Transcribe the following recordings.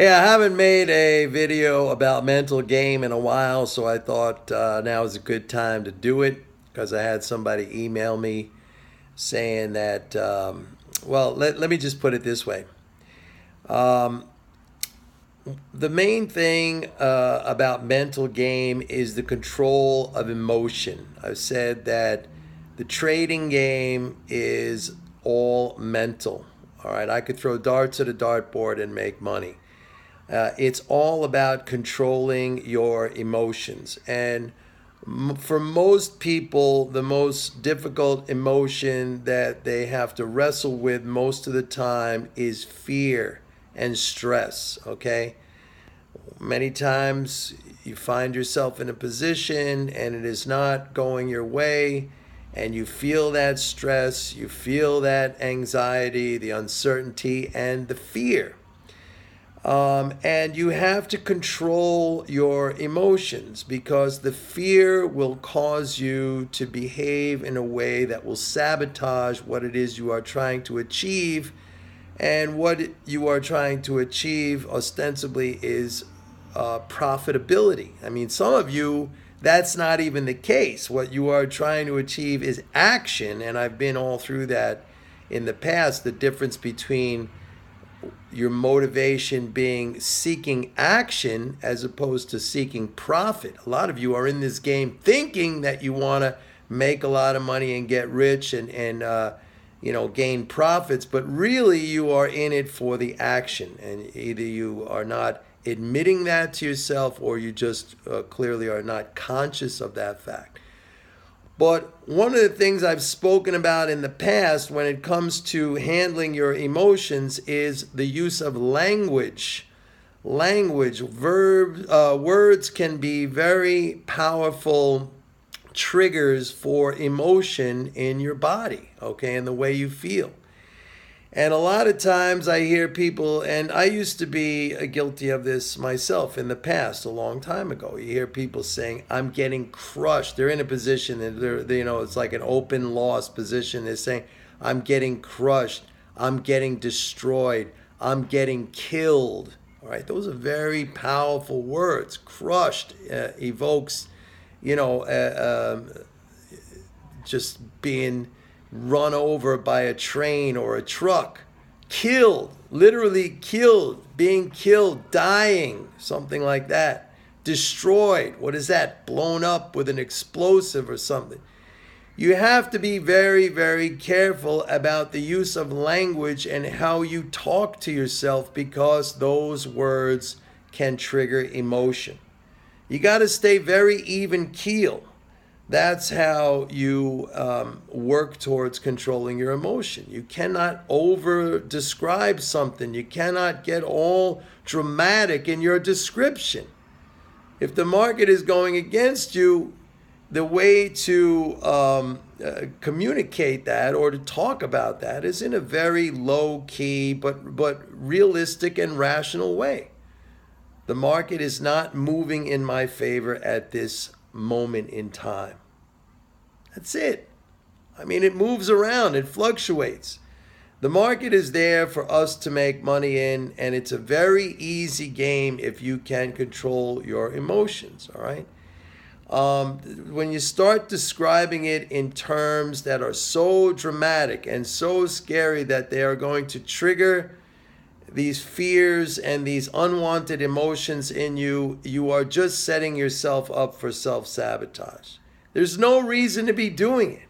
Hey, I haven't made a video about mental game in a while, so I thought now is a good time to do it because I had somebody email me saying that, let me just put it this way. Um, the main thing about mental game is the control of emotion. I've said that the trading game is all mental. All right, I could throw darts at a dartboard and make money. It's all about controlling your emotions. And for most people, the most difficult emotion that they have to wrestle with most of the time is fear and stress, okay? Many times you find yourself in a position and it is not going your way, and you feel that stress, you feel that anxiety, the uncertainty, and the fear. And you have to control your emotions because the fear will cause you to behave in a way that will sabotage what it is you are trying to achieve. And what you are trying to achieve ostensibly is profitability. I mean, some of you, that's not even the case. What you are trying to achieve is action. And I've been all through that in the past, the difference between your motivation being seeking action as opposed to seeking profit. A lot of you are in this game thinking that you want to make a lot of money and get rich and gain profits, but really you are in it for the action. And either you are not admitting that to yourself or you just clearly are not conscious of that fact. But one of the things I've spoken about in the past when it comes to handling your emotions is the use of language. Words can be very powerful triggers for emotion in your body, okay, and the way you feel. And a lot of times I hear people, and I used to be guilty of this myself in the past, a long time ago. You hear people saying, I'm getting crushed. They're in a position, and it's like an open loss position. They're saying, I'm getting crushed. I'm getting destroyed. I'm getting killed. All right, those are very powerful words. Crushed evokes, just being run over by a train or a truck. Killed, literally killed, being killed, dying, something like that. Destroyed, what is that? Blown up with an explosive or something. You have to be very, very careful about the use of language and how you talk to yourself because those words can trigger emotion. You got to stay very even keel. That's how you work towards controlling your emotion. You cannot over describe something. You cannot get all dramatic in your description. If the market is going against you, the way to communicate that or to talk about that is in a very low key but realistic and rational way. The market is not moving in my favor at this moment in time. That's it. I mean, it moves around, it fluctuates. The market is there for us to make money in, and it's a very easy game if you can control your emotions, all right? When you start describing it in terms that are so dramatic and so scary that they are going to trigger these fears and these unwanted emotions in you, you are just setting yourself up for self-sabotage. There's no reason to be doing it.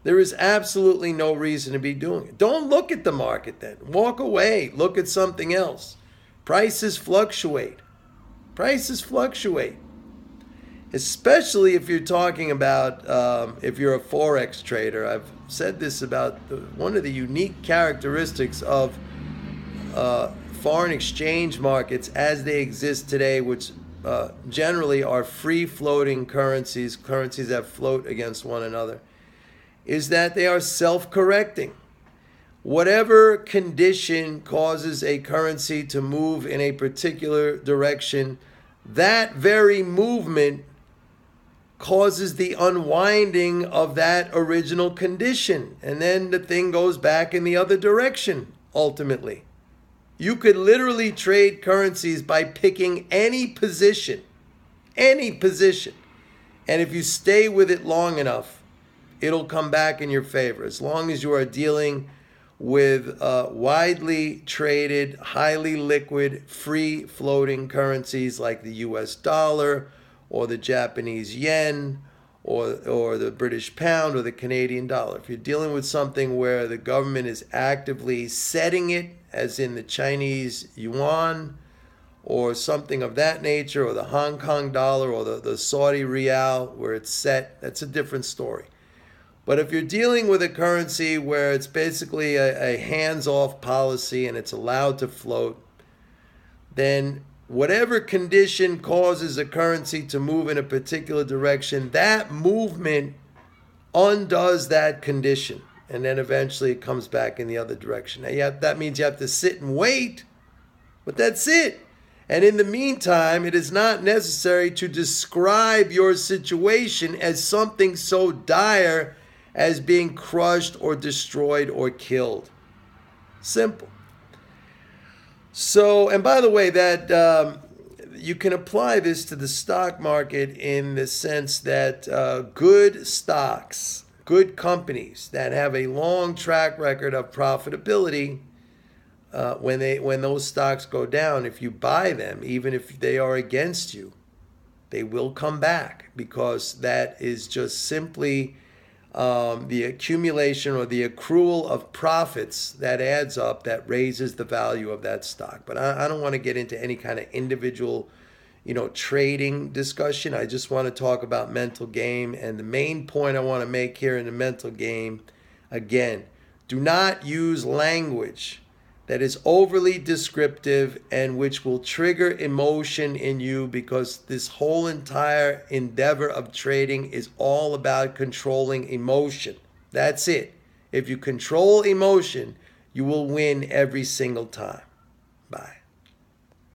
There is absolutely no reason to be doing it. Don't look at the market then. Walk away. Look at something else. Prices fluctuate. Prices fluctuate. Especially if you're talking about, if you're a Forex trader. I've said this about one of the unique characteristics of foreign exchange markets as they exist today, which generally are free-floating currencies that float against one another, is that they are self-correcting. Whatever condition causes a currency to move in a particular direction, that very movement causes the unwinding of that original condition. And then the thing goes back in the other direction, ultimately. You could literally trade currencies by picking any position. Any position. And if you stay with it long enough, it'll come back in your favor. As long as you are dealing with widely traded, highly liquid, free floating currencies like the US dollar or the Japanese yen or the British pound or the Canadian dollar. If you're dealing with something where the government is actively setting it, as in the Chinese yuan or something of that nature, or the Hong Kong dollar or the Saudi rial where it's set, that's a different story. But if you're dealing with a currency where it's basically a hands-off policy and it's allowed to float, then whatever condition causes a currency to move in a particular direction, that movement undoes that condition. And then eventually it comes back in the other direction. Now, that means you have to sit and wait, but that's it. And in the meantime, it is not necessary to describe your situation as something so dire as being crushed or destroyed or killed. Simple. So, and by the way, that you can apply this to the stock market in the sense that good stocks, good companies that have a long track record of profitability, when those stocks go down, if you buy them, even if they are against you, they will come back, because that is just simply the accumulation or the accrual of profits that adds up, that raises the value of that stock. But I don't want to get into any kind of individual, trading discussion. I just want to talk about mental game. And the main point I want to make here in the mental game, again, do not use language that is overly descriptive and which will trigger emotion in you, because this whole entire endeavor of trading is all about controlling emotion. That's it. If you control emotion, you will win every single time. Bye.